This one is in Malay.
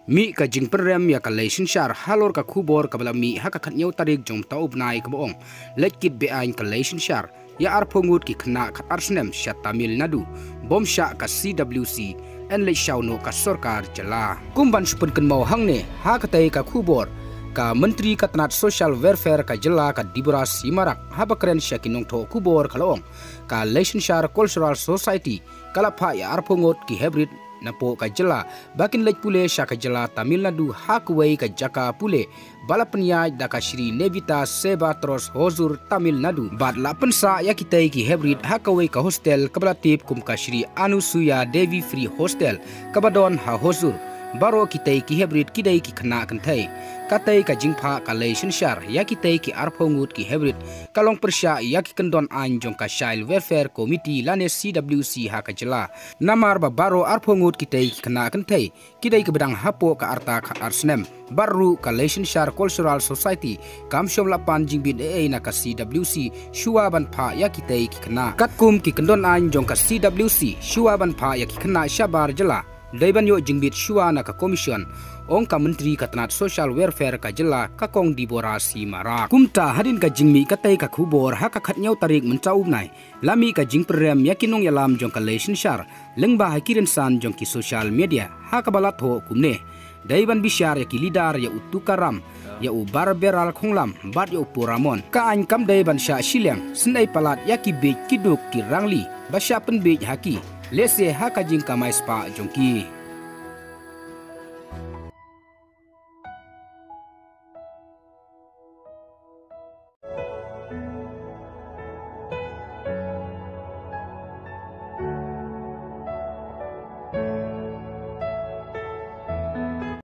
mi ka jing perem ya ka lesion shar halor ka khubor ka bala mi ha ka khatnyau tarik jom taub nai ka bong lekit be ain ka lesion shar ya ar phongut ki khna khat arsnem sha Tamil Nadu bom sha ka CWC en le shauno ka sarkar jala kumban supun kan mau hangne ha ka tai ka khubor ka menteri katanat social welfare ka jela ka dibura simarak ha bakren sha kinong tho khubor khalong ka lesion shar cultural society kala pha ya ar phongut ki hybrid napo ka jela bakin lej pule sha ka jela Tamil Nadu hakwei ka jaka pule balapnya daka Shri Nevita Sebatros Hozur Tamil Nadu bad la pensa ya kitai ki hybrid hakwei ka hostel kabalatip kum ka Shri Anusuya Devi Free Hostel kabadon ha hozur baro kitai ki hybrid kidai ki khna kan thai katai ka jingpha ka lesion shar ya kitai ki arphongut ki hybrid kalong persya ya ki kendon an jong ka child welfare committee lane CWC ha ka jela namar ba baro arphongut kitai ki khna kan thai kidai ki bedang hapo ka arta ka arsnem baru ka lesion shar cultural society kam shom lapan jingbin na ka CWC shuaban pha ya kitai ki khna katkum ki kendon an jong ka CWC shuaban pha ya ki khna shabar jela Daiban yo jingbit shua na ka commission ong ka menteri katanat social welfare ka jela ka kong dibora si marak kumta hadin ka jingmi katai ka khubor ha ka khatnyau tarik mencaum nai lami ka jing prem yakinong yalam jong ka lesion shar lengba hakiren san jong ki social media ha ka balat ho kumne Daiban bisyar ya ki lidar ya utukaram ya u barberal khonglam bat ya puramon ka an kam Daiban sha shiliang snai palat ya ki be kiduk ki rangli basya pen be haki lese ha ka jing ka mai spa jongki